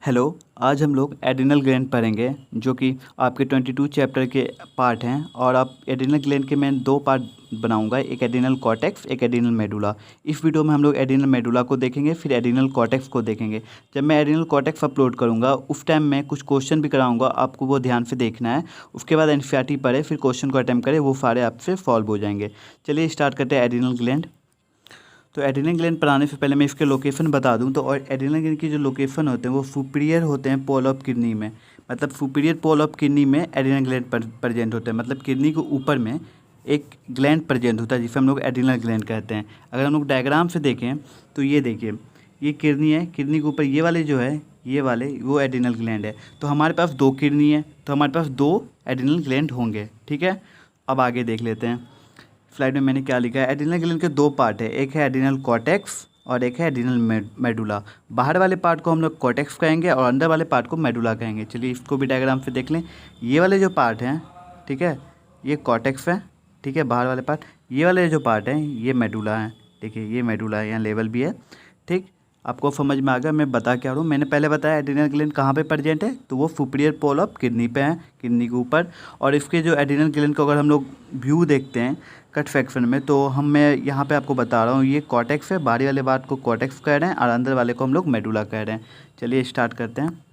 Hello. आज हम लोग एड्रिनल ग्लैंड पढ़ेंगे जो कि आपके 22 चैप्टर के पार्ट हैं। और आप एड्रिनल ग्लैंड के मैं दो पार्ट बनाऊंगा, एक एड्रिनल कॉर्टेक्स, एक एड्रिनल मेडुला। इस वीडियो में हम लोग एड्रिनल मेडुला को देखेंगे, फिर एड्रिनल कॉर्टेक्स को देखेंगे। जब मैं एड्रिनल कॉर्टेक्स अपलोड करूंगा उस टाइम मैं कुछ क्वेश्चन भी कराऊंगा, आपको वो ध्यान से देखना है। उसके बाद एनसीईआरटी पढ़े, फिर क्वेश्चन को अटैम्प्ट करें, वो सारे आपसे सॉल्व हो जाएंगे। चलिए स्टार्ट करते हैं एड्रिनल ग्लैंड। तो एड्रिनल ग्लैंड पढ़ाने से पहले मैं इसके लोकेशन बता दूं। तो और एड्रिनल ग्लैंड की जो लोकेशन होते हैं वो सुपीरियर होते हैं पोल ऑफ किडनी में। मतलब सुपीरियर पोल ऑफ किडनी में एड्रिनल ग्लैंड प्रेजेंट होते हैं। मतलब किडनी के ऊपर में एक ग्लैंड प्रेजेंट होता है जिसे हम लोग एड्रिनल ग्लैंड कहते हैं। अगर हम लोग डायग्राम से देखें तो ये देखिए, ये किडनी है, किडनी के ऊपर ये वाले जो है, ये वाले वो एड्रिनल ग्लैंड है। तो हमारे पास दो किडनी है, तो हमारे पास दो एड्रिनल ग्लैंड होंगे। ठीक है, अब आगे देख लेते हैं। स्लाइड में मैंने क्या लिखा है। एड्रिनल ग्लैंड के दो पार्ट है, एक है एड्रिनल कॉर्टेक्स और एक है एड्रिनल मेडुला। बाहर वाले पार्ट को हम लोग कॉर्टेक्स कहेंगे और अंदर वाले पार्ट को मेडुला कहेंगे। चलिए इसको भी डायग्राम से देख लें। ये वाले जो पार्ट हैं, ठीक है, ये कॉर्टेक्स है, ठीक है, बाहर वाले पार्ट। ये वाले जो पार्ट हैं ये मेडुला है, ठीक है, ये मेडुला है, यहाँ लेवल भी है। ठीक, आपको समझ में आ गया मैं बता क्या रहा हूँ। मैंने पहले बताया एड्रिनल ग्लैंड कहाँ पे प्रेजेंट है, तो वो सुपीरियर पोल ऑफ किडनी पे है, किडनी के ऊपर। और इसके जो एड्रिनल ग्लैंड को अगर हम लोग व्यू देखते हैं कट सेक्शन में, तो मैं यहाँ पे आपको बता रहा हूँ ये कॉर्टेक्स है, बाहरी वाले बात को कॉर्टेक्स कह रहे हैं और अंदर वाले को हम लोग मेडुला कह रहे हैं। चलिए स्टार्ट करते हैं।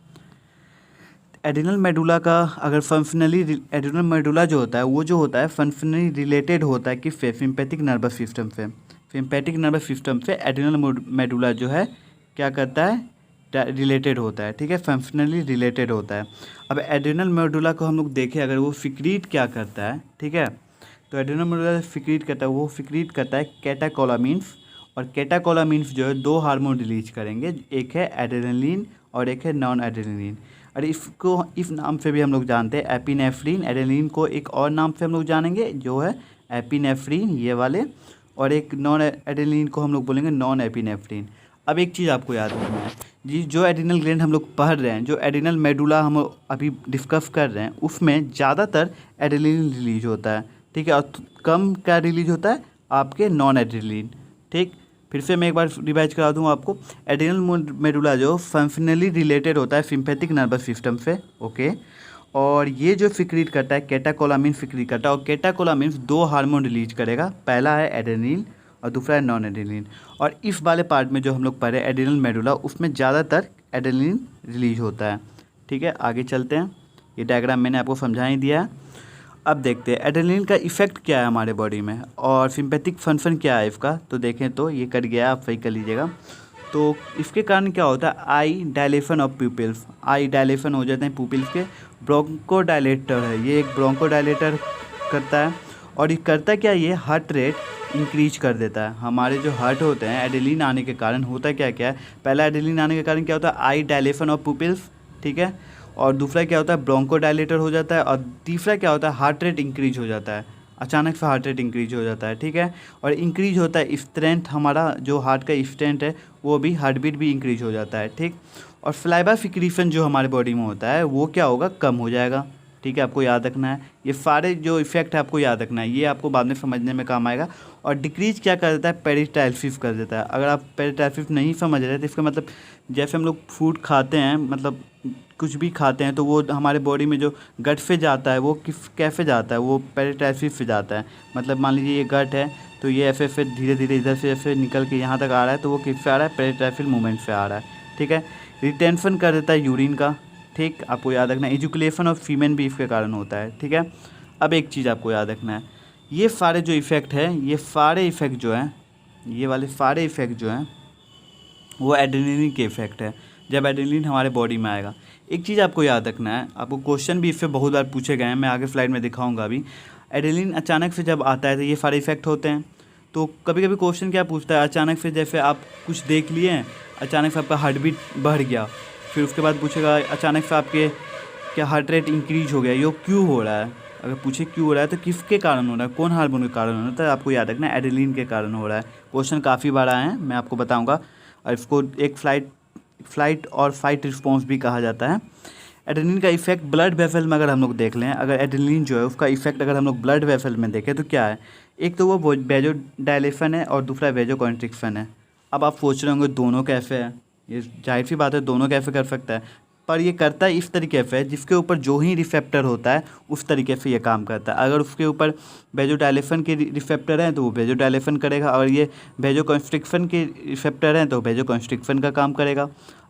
एड्रिनल मेडुला का अगर फंक्शनली, एड्रिनल मेडुला जो होता है वो जो होता है फंक्शनली रिलेटेड होता है कि सिम्पैथिक नर्वस सिस्टम से। सिम्पैथिक नर्वस सिस्टम से एड्रिनल मेडुला जो है क्या करता है, रिलेटेड होता है। ठीक है, फंक्शनली रिलेटेड होता है। अब एड्रिनल मेडुला को हम लोग देखें अगर वो सिक्रीट क्या करता है, ठीक है, तो एड्रिनल मेडुला सिक्रीट करता है, वो सिक्रीट करता है कैटाकोलामिन्स। और कैटाकोलामिन्स जो है दो हार्मोन रिलीज करेंगे, एक है एड्रेनलिन और एक है नॉन एड्रेनलिन। और इसको इस नाम से भी हम लोग जानते हैं एपिनेफ्रिन। एड्रेनलिन को एक और नाम से हम लोग जानेंगे जो है एपिनेफ्रिन, ये वाले। और एक नॉन एड्रेनलिन को हम लोग बोलेंगे नॉन एपिनेफ्रिन। अब एक चीज़ आपको याद रखना है जी, जो एड्रिनल ग्लैंड हम लोग पढ़ रहे हैं, जो एड्रिनल मेडुला हम अभी डिस्कस कर रहे हैं, उसमें ज़्यादातर एड्रेनलिन रिलीज होता है, ठीक है, और कम क्या रिलीज होता है आपके नॉन एड्रेनलिन। ठीक, फिर से मैं एक बार रिवाइज करा दूँ आपको। एड्रिनल मेडुला जो फंक्शनली रिलेटेड होता है सिम्पैथिक नर्वस सिस्टम से, ओके। और ये जो सिक्रीट करता है कैटाकोलामिन सिक्रीट करता है, और कैटाकोलामिन दो हार्मोन रिलीज करेगा, पहला है एड्रेनलिन और दूसरा है नॉन एड्रेनलिन। और इस वाले पार्ट में जो हम लोग पढ़े एड्रिनल मेडुला, उसमें ज़्यादातर एड्रेनलिन रिलीज होता है। ठीक है, आगे चलते हैं। ये डायग्राम मैंने आपको समझा ही दिया है। अब देखते हैं एड्रेनलिन का इफेक्ट क्या है हमारे बॉडी में और सिंपैथिक फंक्शन क्या है इसका। तो देखें तो ये कट गया, आप सही कर लीजिएगा। तो इसके कारण क्या होता है, eye dilation of pupils, eye dilation हो जाते हैं प्यूपिल्स के। ब्रोंको डायलेटर है, ये एक ब्रोंको डायलेटर करता है। और ये करता क्या, ये हार्ट रेट इंक्रीज कर देता है। हमारे जो हार्ट होते हैं एड्रेनलिन आने के कारण होता क्या क्या है, पहला एड्रेनलिन आने के कारण क्या होता है, आई डायलेशन ऑफ प्यूपिल्स, ठीक है। और दूसरा क्या होता है, ब्रोंको डायलेटर हो जाता है। और तीसरा क्या होता है, हार्ट रेट इंक्रीज हो जाता है, अचानक से हार्ट रेट इंक्रीज हो जाता है, ठीक है। और इंक्रीज होता है स्ट्रेंथ, हमारा जो हार्ट का स्ट्रेंथ है वो भी, हार्ट बीट भी इंक्रीज हो जाता है, ठीक। और फ्लाइबा सिक्रीशन जो हमारे बॉडी में होता है वो क्या होगा, कम हो जाएगा। ठीक है, आपको याद रखना है ये सारे जो इफेक्ट है, आपको याद रखना है, ये आपको बाद में समझने में काम आएगा। और डिक्रीज क्या कर देता है, पेरिस्टाल्सिस कर देता है। अगर आप पेरिस्टाल्सिस नहीं समझ रहे तो इसका मतलब जैसे हम लोग फूड खाते हैं, मतलब कुछ भी खाते हैं तो वो हमारे बॉडी में जो गट से जाता है वो किस कैसे जाता है, वो पेरिस्टाल्सिस से जाता है। मतलब मान लीजिए ये गट है तो ये ऐसे ऐसे धीरे धीरे इधर से ऐसे निकल के यहाँ तक आ रहा है, तो वो किससे आ रहा है, पेरिस्टाल्सिस मूवमेंट से आ रहा है, ठीक है। रिटेंशन कर देता है यूरिन का, ठीक, आपको याद रखना है। एजुकेशन ऑफ फीमेन भी इसके कारण होता है, ठीक है। अब एक चीज़ आपको याद रखना है, ये सारे जो इफ़ेक्ट है, ये सारे इफ़ेक्ट जो हैं, ये वाले सारे इफ़ेक्ट जो हैं वो एड्रेनलिन के इफ़ेक्ट है। जब एड्रेनलिन हमारे बॉडी में आएगा, एक चीज़ आपको याद रखना है, आपको क्वेश्चन भी इससे बहुत बार पूछे गए हैं, मैं आगे स्लाइड में दिखाऊंगा अभी। एड्रेनलिन अचानक से जब आता है तो ये सारे इफ़ेक्ट होते हैं। तो कभी कभी क्वेश्चन क्या पूछता है, अचानक से जैसे आप कुछ देख लिए हैं, अचानक से आपका हार्ट बीट बढ़ गया, फिर उसके बाद पूछेगा अचानक से आपके क्या हार्ट रेट इंक्रीज हो गया, ये क्यों हो रहा है। अगर पूछे क्यों हो रहा है तो किसके कारण हो रहा है, कौन हार्मोन के कारण हो रहा है, तो आपको याद रखना है एड्रेनलिन के कारण हो रहा है। क्वेश्चन काफ़ी बार आए हैं, मैं आपको बताऊंगा। और इसको एक फ्लाइट और फाइट रिस्पॉन्स भी कहा जाता है। एड्रेनलिन का इफेक्ट ब्लड वेसल में अगर हम लोग देख लें, अगर एड्रेनलिन जो है उसका इफेक्ट अगर हम लोग ब्लड वेसल में देखें तो क्या है, एक तो वो वेजो डायलेशन है और दूसरा वेजो कॉन्ट्रिक्शन है। अब आप सोच रहे होंगे दोनों कैसे है, ये जाहिर सी बात है दोनों कैसे कर सकता है। पर ये करता है इस तरीके से, जिसके ऊपर जो ही रिसेप्टर होता है उस तरीके से ये काम करता है। अगर उसके ऊपर वेजोडाइलेशन के रिसेप्टर हैं तो वो वेजोडाइलेशन करेगा, और ये वेजोकॉन्स्ट्रिक्शन के रिसेप्टर हैं तो वेजोकॉन्स्ट्रिक्शन का काम करेगा।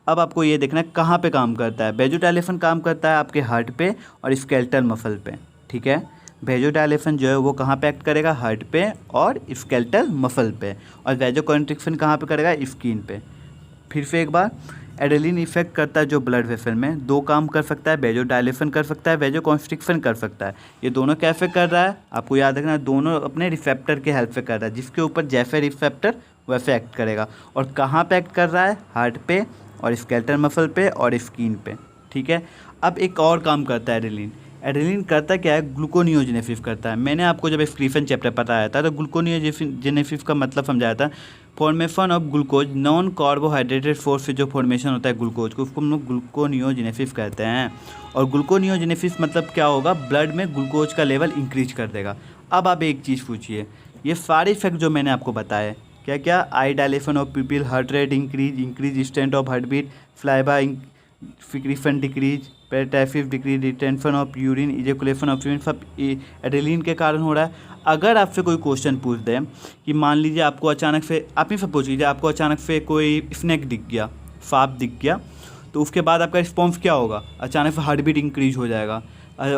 अब आपको ये देखना है कहाँ पे काम करता है। वेजोडाइलेशन काम करता है आपके हार्ट पे और स्केलेटल मसल पे, ठीक है। वेजोडाइलेशन जो है वो कहाँ पे एक्ट करेगा, हार्ट पे और स्केलेटल मसल पे, और वेजोकॉन्स्ट्रिक्शन कहाँ पे करेगा, स्किन पे। फिर से एक बार, एड्रेनलिन इफेक्ट करता है जो ब्लड वेसल में, दो काम कर सकता है, वेजोडाइलेशन कर सकता है, वेजोकॉन्स्ट्रिक्शन कर सकता है। ये दोनों कैसे कर रहा है आपको याद रखना, दोनों अपने रिसेप्टर के हेल्प से कर रहा है, जिसके ऊपर जैसे रिसेप्टर वैसे एक्ट करेगा। और कहाँ पे एक्ट कर रहा है, हार्ट पे और स्केलेटल मसल पे और स्किन पे, ठीक है। अब एक और काम करता है एड्रेनलिन। एड्रेनलिन करता क्या है, ग्लूकोनियोजेनेसिस करता है। मैंने आपको जब एक्सक्रीशन चैप्टर पढ़ाया था तो ग्लूकोनियोजेनेसिस का मतलब समझाया था, formation of glucose non carbohydrated source से जो फॉर्मेशन होता है ग्लूकोज को, उसको हम लोग ग्लूकोनियोजेनेसिस कहते हैं। और ग्लूकोनियोजेनेसिस मतलब क्या होगा, ब्लड में ग्लूकोज का लेवल इंक्रीज कर देगा। अब आप एक चीज़ पूछिए, ये सारे इफेक्ट जो मैंने आपको बताए क्या क्या, eye dilation of pupil, heart rate increase strength of heart beat, फ्लाइबा सिक्रीशन डिक्रीज, पेराटाइफिस decrease, retention of urine, ejaculation of urine, सब एड्रेनलिन के कारण हो रहा है। अगर आपसे कोई क्वेश्चन पूछ दे कि मान लीजिए आपको अचानक से, आप ही सपोज कीजिए आपको अचानक से कोई स्नैक दिख गया, सांप दिख गया, तो उसके बाद आपका रिस्पॉन्स क्या होगा, अचानक से हार्ट बीट इंक्रीज हो जाएगा,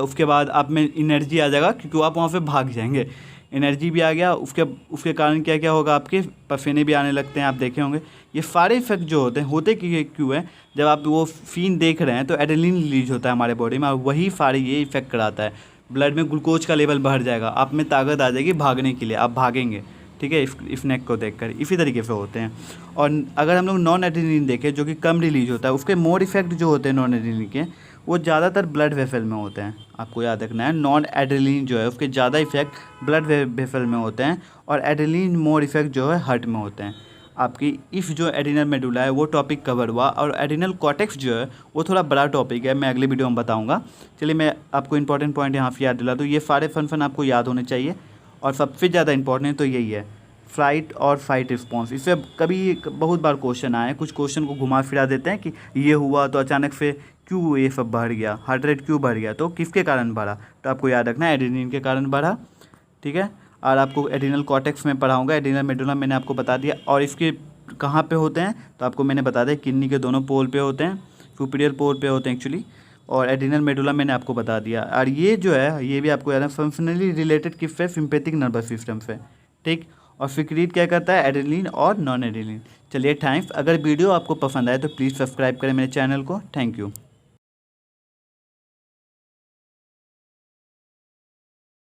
उसके बाद आप में एनर्जी आ जाएगा क्योंकि आप वहाँ से भाग जाएंगे, एनर्जी भी आ गया, उसके कारण क्या क्या होगा, आपके पसीने भी आने लगते हैं, आप देखे होंगे। ये सारे इफेक्ट जो होते क्यों है, जब आप वो सीन देख रहे हैं तो एड्रेनलिन रिलीज होता है हमारे बॉडी में, और वही सारे ये इफेक्ट कराता है। ब्लड में ग्लूकोज का लेवल बढ़ जाएगा, आप में ताकत आ जाएगी भागने के लिए, आप भागेंगे, ठीक है, स्नैक को देखकर। इसी तरीके से होते हैं। और अगर हम लोग नॉन एड्रेनलिन देखें जो कि कम रिलीज होता है, उसके मोर इफेक्ट जो होते हैं नॉन एड्रेनलिन के, वो ज़्यादातर ब्लड वेसल में होते हैं। आपको याद रखना है, नॉन एड्रेनलिन जो है उसके ज़्यादा इफेक्ट ब्लड वेसल में होते हैं, और एड्रेनलिन मोर इफेक्ट जो है हार्ट में होते हैं। आपकी इफ़ जो एड्रेनल मेडुला है वो टॉपिक कवर हुआ, और एड्रेनल कॉर्टेक्स जो है वो थोड़ा बड़ा टॉपिक है, मैं अगले वीडियो में बताऊंगा। चलिए मैं आपको इंपॉर्टेंट पॉइंट यहाँ से याद दिला दूँ, ये सारे फन आपको याद होने चाहिए। और सबसे ज़्यादा इंपॉर्टेंट तो यही है, फ्लाइट और फाइट रिस्पॉन्स। इससे कभी बहुत बार क्वेश्चन आए, कुछ क्वेश्चन को घुमा फिरा देते हैं कि ये हुआ तो अचानक से क्यों ये सब बढ़ गया, हार्ट रेट क्यों बढ़ गया, तो किसके कारण बढ़ा, तो आपको याद रखना है एड्रेनलिन के कारण बढ़ा, ठीक है। और आपको एड्रेनल कॉर्टेक्स में पढ़ाऊँगा, एड्रेनल मेडुला मैंने आपको बता दिया। और इसके कहाँ पे होते हैं तो आपको मैंने बता दिया, किडनी के दोनों पोल पे होते हैं, सुपीरियर पोल पे होते हैं एक्चुअली। और एड्रेनल मेडुला मैंने आपको बता दिया। और ये जो है ये भी आपको याद है, फंक्शनली रिलेटेड किससे, सिंपैथिक नर्वस सिस्टम से, ठीक। और सिक्रीट क्या करता है, एड्रेनलिन और नॉन एड्रेनलिन। चलिए थैंक्स। अगर वीडियो आपको पसंद आए तो प्लीज़ सब्सक्राइब करें मेरे चैनल को। Thank you.